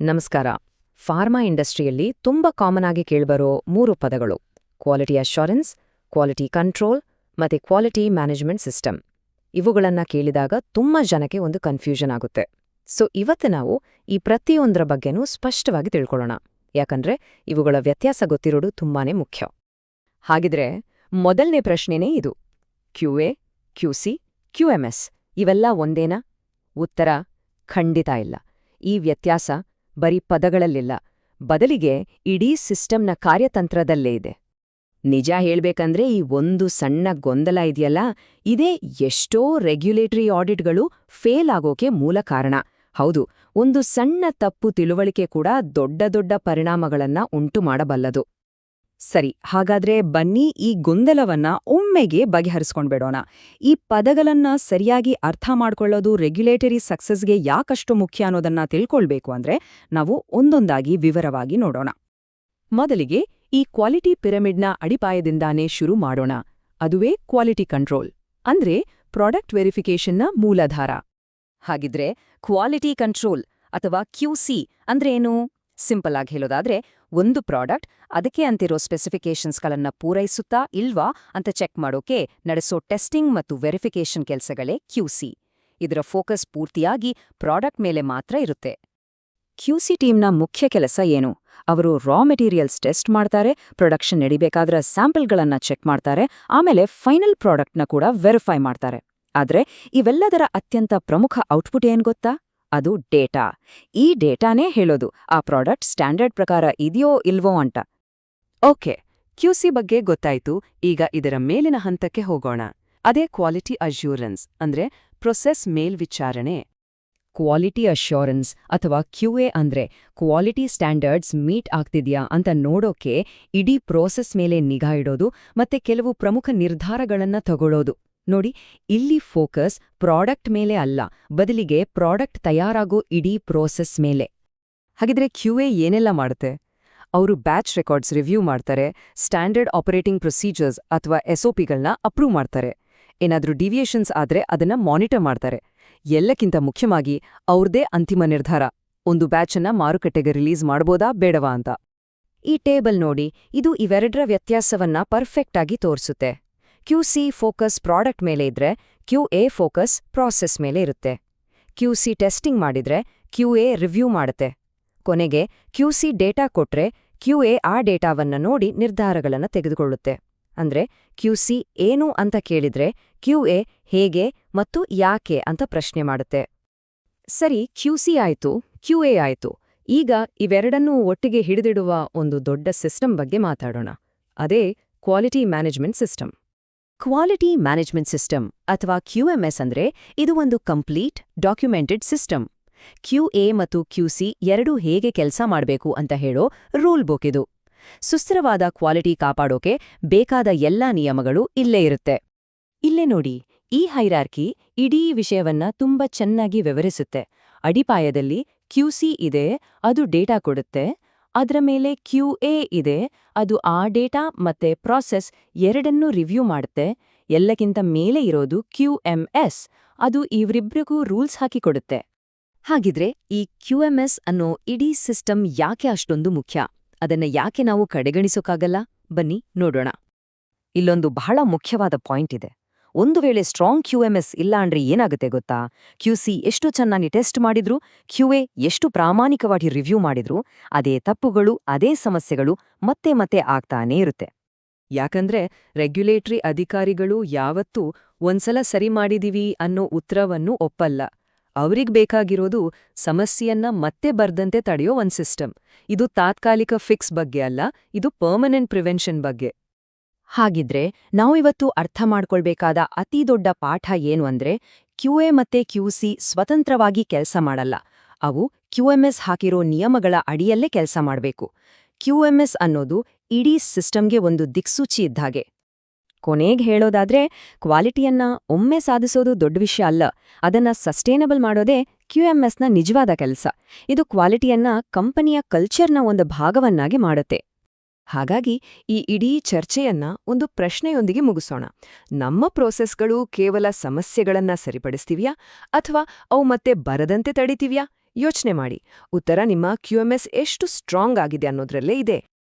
ನಮಸ್ಕಾರ. ಫಾರ್ಮಾ ಇಂಡಸ್ಟ್ರಿಯಲ್ಲಿ ತುಂಬ ಕಾಮನ್ ಆಗಿ ಕೇಳ್ಬರೋ 3 ಪದಗಳು: ಕ್ವಾಲಿಟಿ ಅಶ್ಯೂರೆನ್ಸ್, ಕ್ವಾಲಿಟಿ ಕಂಟ್ರೋಲ್ ಮತ್ತೆ ಕ್ವಾಲಿಟಿ ಮ್ಯಾನೇಜ್ಮೆಂಟ್ ಸಿಸ್ಟಮ್. ಇವುಗಳನ್ನ ಕೇಳಿದಾಗ ತುಂಬ ಜನಕ್ಕೆ ಒಂದು ಕನ್ಫ್ಯೂಷನ್ ಆಗುತ್ತೆ. ಸೊ ಇವತ್ತು ನಾವು ಈ ಪ್ರತಿಯೊಂದರ ಬಗ್ಗೆನೂ ಸ್ಪಷ್ಟವಾಗಿ ತಿಳ್ಕೊಳ್ಳೋಣ, ಯಾಕಂದ್ರೆ ಇವುಗಳ ವ್ಯತ್ಯಾಸ ಗೊತ್ತಿರೋದು ತುಂಬಾನೇ ಮುಖ್ಯ. ಹಾಗಿದ್ರೆ ಮೊದಲನೇ ಪ್ರಶ್ನೆನೇ ಇದು: ಕ್ಯೂಎ, ಕ್ಯೂಸಿ, ಕ್ಯೂಎಂಎಸ್ ಇವೆಲ್ಲ ಒಂದೇನಾ? ಉತ್ತರ: ಖಂಡಿತ ಇಲ್ಲ. ಈ ವ್ಯತ್ಯಾಸ ಬರೀ ಪದಗಳಲ್ಲಿಲ್ಲ, ಬದಲಿಗೆ ಇಡೀ ಸಿಸ್ಟಮ್ನ ಕಾರ್ಯತಂತ್ರದಲ್ಲೇ ಇದೆ. ನಿಜ ಹೇಳ್ಬೇಕಂದ್ರೆ ಈ ಒಂದು ಸಣ್ಣ ಗೊಂದಲ ಇದೆಯಲ್ಲ, ಇದೇ ಎಷ್ಟೋ ರೆಗ್ಯುಲೇಟರಿ ಆಡಿಟ್ಗಳು ಫೇಲ್ ಆಗೋಕೆ ಮೂಲ ಕಾರಣ. ಹೌದು, ಒಂದು ಸಣ್ಣ ತಪ್ಪು ತಿಳುವಳಿಕೆ ಕೂಡ ದೊಡ್ಡ ದೊಡ್ಡ ಪರಿಣಾಮಗಳನ್ನ ಉಂಟು ಮಾಡಬಲ್ಲದು. ಸರಿ, ಹಾಗಾದ್ರೆ ಬನ್ನಿ ಈ ಗೊಂದಲವನ್ನ ಒಮ್ಮೆಗೆ ಬಗೆಹರಿಸ್ಕೊಂಡ್ಬಿಡೋಣ. ಈ ಪದಗಳನ್ನ ಸರಿಯಾಗಿ ಅರ್ಥ ಮಾಡ್ಕೊಳ್ಳೋದು ರೆಗ್ಯುಲೇಟರಿ ಸಕ್ಸಸ್ಗೆ ಯಾಕಷ್ಟು ಮುಖ್ಯ ಅನ್ನೋದನ್ನ ತಿಳ್ಕೊಳ್ಬೇಕು ಅಂದ್ರೆ ನಾವು ಒಂದೊಂದಾಗಿ ವಿವರವಾಗಿ ನೋಡೋಣ. ಮೊದಲಿಗೆ ಈ ಕ್ವಾಲಿಟಿ ಪಿರಮಿಡ್ನ ಅಡಿಪಾಯದಿಂದಾನೇ ಶುರು ಮಾಡೋಣ. ಅದುವೇ ಕ್ವಾಲಿಟಿ ಕಂಟ್ರೋಲ್, ಅಂದ್ರೆ ಪ್ರಾಡಕ್ಟ್ ವೆರಿಫಿಕೇಷನ್ನ ಮೂಲಾಧಾರ. ಹಾಗಿದ್ರೆ ಕ್ವಾಲಿಟಿ ಕಂಟ್ರೋಲ್ ಅಥವಾ ಕ್ಯೂಸಿ ಅಂದ್ರೆ ಏನು? ಸಿಂಪಲ್ ಆಗಿ ಹೇಳೋದಾದ್ರೆ, ಒಂದು ಪ್ರಾಡಕ್ಟ್ ಅದಕ್ಕೆ ಅಂತಿರೋ ಸ್ಪೆಸಿಫಿಕೇಷನ್ಸ್ಗಳನ್ನ ಪೂರೈಸುತ್ತಾ ಇಲ್ವಾ ಅಂತ ಚೆಕ್ ಮಾಡೋಕೆ ನಡೆಸೋ ಟೆಸ್ಟಿಂಗ್ ಮತ್ತು ವೆರಿಫಿಕೇಷನ್ ಕೆಲಸಗಳೇ ಕ್ಯೂಸಿ. ಇದರ ಫೋಕಸ್ ಪೂರ್ತಿಯಾಗಿ ಪ್ರಾಡಕ್ಟ್ ಮೇಲೆ ಮಾತ್ರ ಇರುತ್ತೆ. ಕ್ಯೂಸಿ ಟೀಮ್ನ ಮುಖ್ಯ ಕೆಲಸ ಏನು? ಅವರು ರಾ ಮೆಟೀರಿಯಲ್ಸ್ ಟೆಸ್ಟ್ ಮಾಡ್ತಾರೆ, ಪ್ರೊಡಕ್ಷನ್ ನಡಿಬೇಕಾದ್ರೆ ಸ್ಯಾಂಪಲ್ಗಳನ್ನ ಚೆಕ್ ಮಾಡ್ತಾರೆ, ಆಮೇಲೆ ಫೈನಲ್ ಪ್ರಾಡಕ್ಟ್ನ ಕೂಡ ವೆರಿಫೈ ಮಾಡ್ತಾರೆ. ಆದ್ರೆ ಇವೆಲ್ಲದರ ಅತ್ಯಂತ ಪ್ರಮುಖ ಔಟ್ಪುಟ್ ಏನ್ ಗೊತ್ತಾ? ಅದು ಡೇಟಾ. ಈ ಡೇಟಾನೇ ಹೇಳೋದು ಆ ಪ್ರಾಡಕ್ಟ್ ಸ್ಟ್ಯಾಂಡರ್ಡ್ ಪ್ರಕಾರ ಇದೆಯೋ ಇಲ್ವೋ ಅಂತ. ಓಕೆ, ಕ್ಯೂಸಿ ಬಗ್ಗೆ ಗೊತ್ತಾಯ್ತು. ಈಗ ಇದರ ಮೇಲಿನ ಹಂತಕ್ಕೆ ಹೋಗೋಣ. ಅದೇ ಕ್ವಾಲಿಟಿ ಅಶ್ಯೂರೆನ್ಸ್, ಅಂದ್ರೆ ಪ್ರೊಸೆಸ್ ಮೇಲ್ವಿಚಾರಣೆ. ಕ್ವಾಲಿಟಿ ಅಶ್ಯೂರೆನ್ಸ್ ಅಥವಾ ಕ್ಯೂಎ ಅಂದ್ರೆ ಕ್ವಾಲಿಟಿ ಸ್ಟ್ಯಾಂಡರ್ಡ್ಸ್ ಮೀಟ್ ಆಗ್ತಿದ್ಯಾ ಅಂತ ನೋಡೋಕೆ ಇಡೀ ಪ್ರೋಸೆಸ್ ಮೇಲೆ ನಿಗಾ ಇಡೋದು ಮತ್ತೆ ಕೆಲವು ಪ್ರಮುಖ ನಿರ್ಧಾರಗಳನ್ನ ತಗೊಳ್ಳೋದು. ನೋಡಿ, ಇಲ್ಲಿ ಫೋಕಸ್ ಪ್ರಾಡಕ್ಟ್ ಮೇಲೆ ಅಲ್ಲ, ಬದಲಿಗೆ ಪ್ರಾಡಕ್ಟ್ ತಯಾರಾಗೋ ಇಡೀ ಪ್ರೋಸೆಸ್ ಮೇಲೆ. ಹಾಗಿದ್ರೆ ಕ್ಯೂಎ ಏನೆಲ್ಲ ಮಾಡುತ್ತೆ? ಅವರು ಬ್ಯಾಚ್ ರೆಕಾರ್ಡ್ಸ್ ರಿವ್ಯೂ ಮಾಡ್ತಾರೆ, ಸ್ಟ್ಯಾಂಡರ್ಡ್ ಆಪರೇಟಿಂಗ್ ಪ್ರೊಸೀಜರ್ಸ್ ಅಥವಾ ಎಸ್ಒಪಿಗಳನ್ನ ಅಪ್ರೂವ್ ಮಾಡ್ತಾರೆ. ಏನಾದ್ರೂ ಡಿವಿಯೇಷನ್ಸ್ ಆದ್ರೆ ಅದನ್ನ ಮಾನಿಟರ್ ಮಾಡ್ತಾರೆ. ಎಲ್ಲಕ್ಕಿಂತ ಮುಖ್ಯವಾಗಿ ಅವ್ರದೇ ಅಂತಿಮ ನಿರ್ಧಾರ: ಒಂದು ಬ್ಯಾಚನ್ನ ಮಾರುಕಟ್ಟೆಗೆ ರಿಲೀಸ್ ಮಾಡ್ಬೋದಾ ಬೇಡವಾ ಅಂತ. ಈ ಟೇಬಲ್ ನೋಡಿ, ಇದು ಇವೆರಡರ ವ್ಯತ್ಯಾಸವನ್ನ ಪರ್ಫೆಕ್ಟ್ ಆಗಿ ತೋರಿಸುತ್ತೆ. ಕ್ಯೂಸಿ ಫೋಕಸ್ ಪ್ರಾಡಕ್ಟ್ ಮೇಲೆ ಇದ್ರೆ ಕ್ಯೂಎ ಫೋಕಸ್ ಪ್ರಾಸೆಸ್ ಮೇಲೆ ಇರುತ್ತೆ. ಕ್ಯೂಸಿ ಟೆಸ್ಟಿಂಗ್ ಮಾಡಿದ್ರೆ ಕ್ಯೂಎ ರಿವ್ಯೂ ಮಾಡುತ್ತೆ. ಕೊನೆಗೆ ಕ್ಯೂಸಿ ಡೇಟಾ ಕೊಟ್ರೆ ಕ್ಯೂಎ ಆ ಡೇಟಾವನ್ನ ನೋಡಿ ನಿರ್ಧಾರಗಳನ್ನ ತೆಗೆದುಕೊಳ್ಳುತ್ತೆ. ಅಂದ್ರೆ ಕ್ಯೂಸಿ ಏನು ಅಂತ ಕೇಳಿದ್ರೆ ಕ್ಯೂಎ ಹೇಗೆ ಮತ್ತು ಯಾಕೆ ಅಂತ ಪ್ರಶ್ನೆ ಮಾಡುತ್ತೆ. ಸರಿ, ಕ್ಯೂಸಿ ಆಯ್ತು, ಕ್ಯೂಎ ಆಯ್ತು. ಈಗ ಇವೆರಡನ್ನೂ ಒಟ್ಟಿಗೆ ಹಿಡಿದಿಡುವ ಒಂದು ದೊಡ್ಡ ಸಿಸ್ಟಮ್ ಬಗ್ಗೆ ಮಾತಾಡೋಣ. ಅದೇ quality management system. Quality management system ಅಥವಾ ಕ್ಯೂಎಂಎಸ್ ಅಂದ್ರೆ ಇದು ಒಂದು ಕಂಪ್ಲೀಟ್ ಡಾಕ್ಯುಮೆಂಟೆಡ್ ಸಿಸ್ಟಮ್. ಕ್ಯೂಎ ಮತ್ತು ಕ್ಯೂಸಿ ಎರಡೂ ಹೇಗೆ ಕೆಲಸ ಮಾಡಬೇಕು ಅಂತ ಹೇಳೋ ರೂಲ್ ಬುಕ್ ಇದು. ಸುಸ್ಥಿರವಾದ ಕ್ವಾಲಿಟಿ ಕಾಪಾಡೋಕೆ ಬೇಕಾದ ಎಲ್ಲಾ ನಿಯಮಗಳು ಇಲ್ಲೇ ಇರುತ್ತೆ. ಇಲ್ಲೇ ನೋಡಿ, ಈ ಹೈರಾರ್ಕಿ ಇಡೀ ವಿಷಯವನ್ನ ತುಂಬಾ ಚೆನ್ನಾಗಿ ವಿವರಿಸುತ್ತೆ. ಅಡಿಪಾಯದಲ್ಲಿ ಕ್ಯೂಸಿ ಇದೆ, ಅದು ಡೇಟಾ ಕೊಡುತ್ತೆ. ಅದರ ಮೇಲೆ ಕ್ಯೂಎ ಇದೆ, ಅದು ಆ ಡೇಟಾ ಮತ್ತೆ ಪ್ರಾಸೆಸ್ ಎರಡನ್ನೂ ರಿವ್ಯೂ ಮಾಡುತ್ತೆ. ಎಲ್ಲಕ್ಕಿಂತ ಮೇಲೆ ಇರೋದು ಕ್ಯೂಎಂಎಸ್, ಅದು ಇವರಿಬ್ರಿಗೂ ರೂಲ್ಸ್ ಹಾಕಿಕೊಡುತ್ತೆ. ಹಾಗಿದ್ರೆ ಈ ಕ್ಯೂಎಂಎಸ್ ಅನ್ನೋ ಇಡೀ ಸಿಸ್ಟಮ್ ಯಾಕೆ ಅಷ್ಟೊಂದು ಮುಖ್ಯ? ಅದನ್ನ ಯಾಕೆ ನಾವು ಕಡೆಗಣಿಸೋಕ್ಕಾಗಲ್ಲ? ಬನ್ನಿ ನೋಡೋಣ. ಇಲ್ಲೊಂದು ಬಹಳ ಮುಖ್ಯವಾದ ಪಾಯಿಂಟ್ ಇದೆ. ಒಂದು ವೇಳೆ ಸ್ಟ್ರಾಂಗ್ ಕ್ಯೂಎಂಎಸ್ ಇಲ್ಲ ಅಂದ್ರೆ ಏನಾಗುತ್ತೆ ಗೊತ್ತಾ? ಕ್ಯೂಸಿ ಎಷ್ಟು ಚೆನ್ನಾಗಿ ಟೆಸ್ಟ್ ಮಾಡಿದ್ರು, ಕ್ಯೂಎ ಎಷ್ಟು ಪ್ರಾಮಾಣಿಕವಾಗಿ ರಿವ್ಯೂ ಮಾಡಿದ್ರು, ಅದೇ ತಪ್ಪುಗಳು, ಅದೇ ಸಮಸ್ಯೆಗಳು ಮತ್ತೆ ಮತ್ತೆ ಆಗ್ತಾನೇ ಇರುತ್ತೆ. ಯಾಕಂದ್ರೆ ರೆಗ್ಯುಲೇಟರಿ ಅಧಿಕಾರಿಗಳು ಯಾವತ್ತೂ ಒಂದ್ಸಲ ಸರಿ ಮಾಡಿದೀವಿ ಅನ್ನೋ ಉತ್ತರವನ್ನು ಒಪ್ಪಲ್ಲ. ಅವ್ರಿಗ್ ಬೇಕಾಗಿರೋದು ಸಮಸ್ಯೆಯನ್ನ ಮತ್ತೆ ಬರ್ದಂತೆ ತಡೆಯೋ ಒಂದ್ ಸಿಸ್ಟಮ್. ಇದು ತಾತ್ಕಾಲಿಕ ಫಿಕ್ಸ್ ಬಗ್ಗೆ ಅಲ್ಲ, ಇದು ಪರ್ಮನೆಂಟ್ ಪ್ರಿವೆನ್ಷನ್ ಬಗ್ಗೆ. ಹಾಗಿದ್ರೆ ನಾವಿವತ್ತು ಅರ್ಥ ಮಾಡ್ಕೊಳ್ಬೇಕಾದ ಅತಿ ದೊಡ್ಡ ಪಾಠ ಏನು ಅಂದ್ರೆ, ಕ್ಯೂಎ ಮತ್ತೆ ಕ್ಯೂಸಿ ಸ್ವತಂತ್ರವಾಗಿ ಕೆಲಸ ಮಾಡಲ್ಲ. ಅವು ಕ್ಯೂಎಂಎಸ್ ಹಾಕಿರೋ ನಿಯಮಗಳ ಅಡಿಯಲ್ಲೇ ಕೆಲಸ ಮಾಡಬೇಕು. ಕ್ಯೂಎಂಎಸ್ ಅನ್ನೋದು ಇಡೀ ಸಿಸ್ಟಮ್ಗೆ ಒಂದು ದಿಕ್ಸೂಚಿ ಇದ್ದಾಗೆ. ಕೊನೆಗೆ ಹೇಳೋದಾದ್ರೆ, ಕ್ವಾಲಿಟಿಯನ್ನ ಒಮ್ಮೆ ಸಾಧಿಸೋದು ದೊಡ್ಡ ವಿಷಯ ಅಲ್ಲ, ಅದನ್ನ ಸಸ್ಟೇನಬಲ್ ಮಾಡೋದೇ ಕ್ಯೂಎಂಎಸ್ನ ನಿಜವಾದ ಕೆಲಸ. ಇದು ಕ್ವಾಲಿಟಿಯನ್ನ ಕಂಪನಿಯ ಕಲ್ಚರ್ನ ಒಂದು ಭಾಗವನ್ನಾಗಿ ಮಾಡುತ್ತೆ. ಹಾಗಾಗಿ ಈ ಇಡೀ ಚರ್ಚೆಯನ್ನ ಒಂದು ಪ್ರಶ್ನೆಯೊಂದಿಗೆ ಮುಗಿಸೋಣ. ನಮ್ಮ ಪ್ರೋಸೆಸ್ಗಳು ಕೇವಲ ಸಮಸ್ಯೆಗಳನ್ನ ಸರಿಪಡಿಸ್ತಿವ್ಯಾ ಅಥವಾ ಅವು ಮತ್ತೆ ಬರದಂತೆ ತಡಿತಿವ್ಯಾ? ಯೋಚನೆ ಮಾಡಿ, ಉತ್ತರ ನಿಮ್ಮ QMS ಎಷ್ಟು ಸ್ಟ್ರಾಂಗ್ ಆಗಿದೆ ಅನ್ನೋದ್ರಲ್ಲೇ ಇದೆ.